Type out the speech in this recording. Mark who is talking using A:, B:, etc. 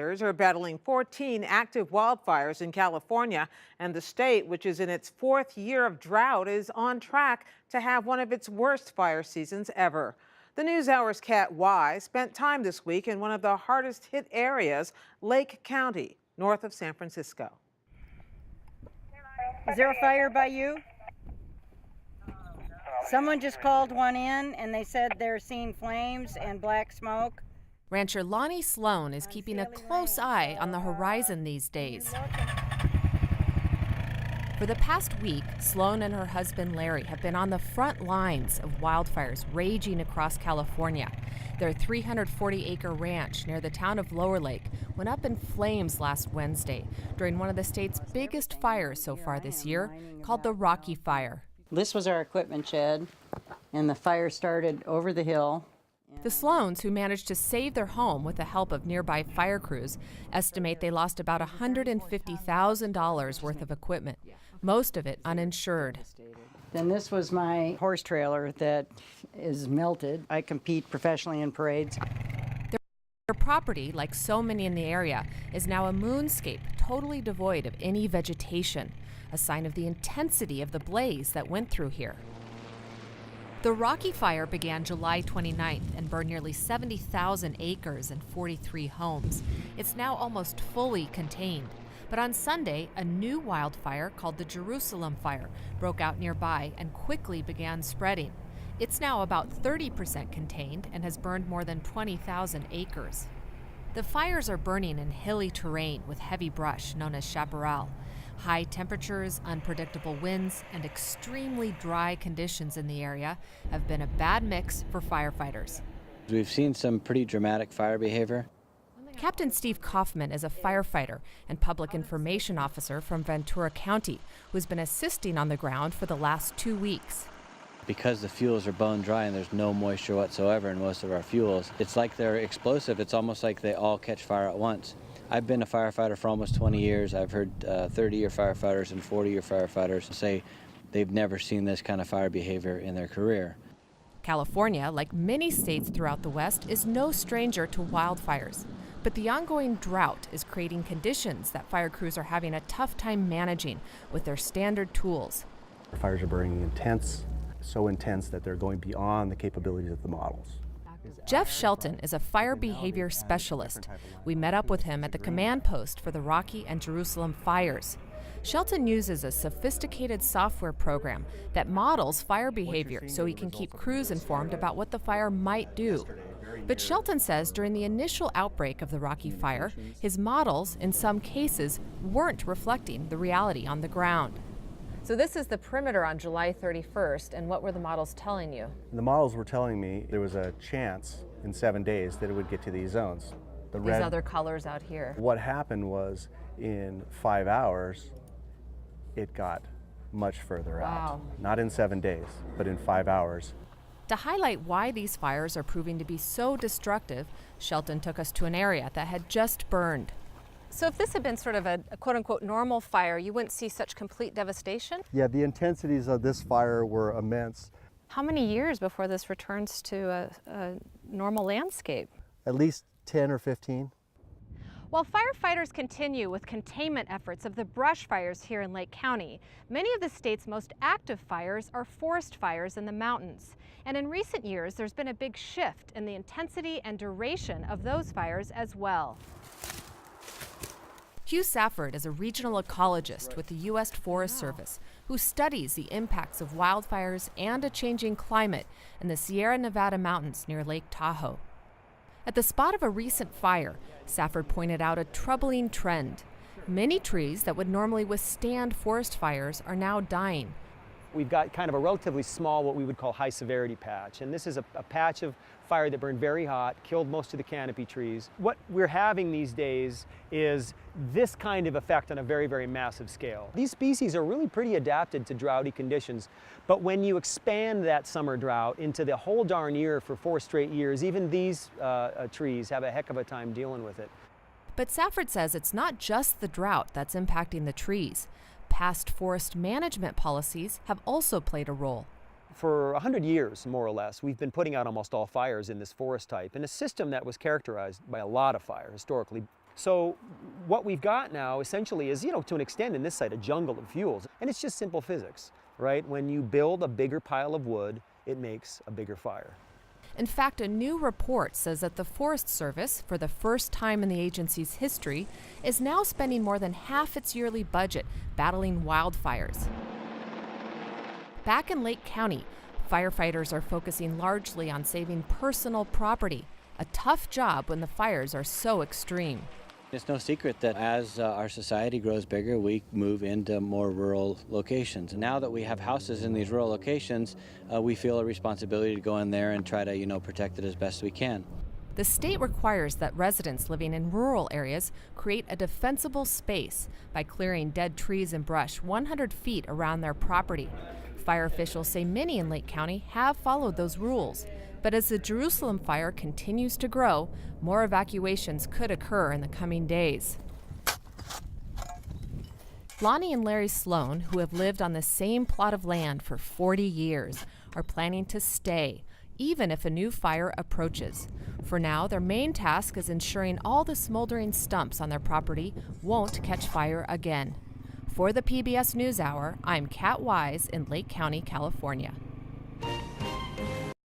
A: Are battling 14 active wildfires in California, and the state, which is in its fourth year of drought, is on track to have one of its worst fire seasons ever. The NewsHour's Kat Wise spent time this week in one of the hardest hit areas, Lake County, north of San Francisco.
B: Is there a fire by you? Someone just called one in and they said they're seeing flames and black smoke.
C: Rancher Lonnie Sloan is keeping a close eye on the horizon these days. For the past week, Sloan and her husband Larry have been on the front lines of wildfires raging across California. Their 340-acre ranch near the town of Lower Lake went up in flames last Wednesday during one of the state's biggest fires so far this year, called the Rocky Fire.
B: This was our equipment shed, and the fire started over the hill.
C: The Sloans, who managed to save their home with the help of nearby fire crews, estimate they lost about $150,000 worth of equipment, most of it uninsured.
B: Then this was my horse trailer that is melted. I compete professionally in parades.
C: Their property, like so many in the area, is now a moonscape totally devoid of any vegetation, a sign of the intensity of the blaze that went through here. The Rocky Fire began July 29th and burned nearly 70,000 acres and 43 homes. It's now almost fully contained. But on Sunday, a new wildfire called the Jerusalem Fire broke out nearby and quickly began spreading. It's now about 30% contained and has burned more than 20,000 acres. The fires are burning in hilly terrain with heavy brush known as chaparral. High temperatures, unpredictable winds, and extremely dry conditions in the area have been a bad mix for firefighters.
D: We've seen some pretty dramatic fire behavior.
C: Captain Steve Kaufman is a firefighter and public information officer from Ventura County who's been assisting on the ground for the last 2 weeks.
D: Because the fuels are bone dry and there's no moisture whatsoever in most of our fuels, it's like they're explosive. It's almost like they all catch fire at once. I've been a firefighter for almost 20 years. I've heard 30-year firefighters and 40-year firefighters say they've never seen this kind of fire behavior in their career.
C: California, like many states throughout the West, is no stranger to wildfires. But the ongoing drought is creating conditions that fire crews are having a tough time managing with their standard tools.
E: Fires are burning intense, so intense that they're going beyond the capabilities of the models.
C: Jeff Shelton is a fire behavior specialist. We met up with him at the command post for the Rocky and Jerusalem fires. Shelton uses a sophisticated software program that models fire behavior so he can keep crews informed about what the fire might do. But Shelton says during the initial outbreak of the Rocky Fire, his models, in some cases, weren't reflecting the reality on the ground. So this is the perimeter on July 31st, and what were the models telling you?
E: The models were telling me there was a chance in 7 days that it would get to these zones.
C: These other colors out here.
E: What happened was in 5 hours, it got much further out. Not in 7 days, but in 5 hours.
C: To highlight why these fires are proving to be so destructive, Shelton took us to an area that had just burned. So if this had been sort of a quote-unquote normal fire, you wouldn't see such complete devastation?
E: Yeah, the intensities of this fire were immense.
C: How many years before this returns to a normal landscape?
E: At least 10 or 15.
C: While firefighters continue with containment efforts of the brush fires here in Lake County, many of the state's most active fires are forest fires in the mountains. And in recent years, there's been a big shift in the intensity and duration of those fires as well. Hugh Safford is a regional ecologist with the U.S. Forest Service who studies the impacts of wildfires and a changing climate in the Sierra Nevada mountains near Lake Tahoe. At the spot of a recent fire, Safford pointed out a troubling trend. Many trees that would normally withstand forest fires are now dying.
F: We've got kind of a relatively small, what we would call high severity patch. And this is a patch of fire that burned very hot, killed most of the canopy trees. What we're having these days is this kind of effect on a very, very massive scale. These species are really pretty adapted to droughty conditions. But when you expand that summer drought into the whole darn year for 4 straight years, even these trees have a heck of a time dealing with it.
C: But Safford says it's not just the drought that's impacting the trees. Past forest management policies have also played a role.
F: For 100 years, more or less, we've been putting out almost all fires in this forest type, in a system that was characterized by a lot of fire historically. So what we've got now essentially is, to an extent in this site, a jungle of fuels. And it's just simple physics, right? When you build a bigger pile of wood, it makes a bigger fire.
C: In fact, a new report says that the Forest Service, for the first time in the agency's history, is now spending more than half its yearly budget battling wildfires. Back in Lake County, firefighters are focusing largely on saving personal property, a tough job when the fires are so extreme.
D: It's no secret that as our society grows bigger, we move into more rural locations. Now that we have houses in these rural locations, we feel a responsibility to go in there and try to, protect it as best we can.
C: The state requires that residents living in rural areas create a defensible space by clearing dead trees and brush 100 feet around their property. Fire officials say many in Lake County have followed those rules. But as the Jerusalem fire continues to grow, more evacuations could occur in the coming days. Lonnie and Larry Sloan, who have lived on the same plot of land for 40 years, are planning to stay, even if a new fire approaches. For now, their main task is ensuring all the smoldering stumps on their property won't catch fire again. For the PBS NewsHour, I'm Kat Wise in Lake County, California.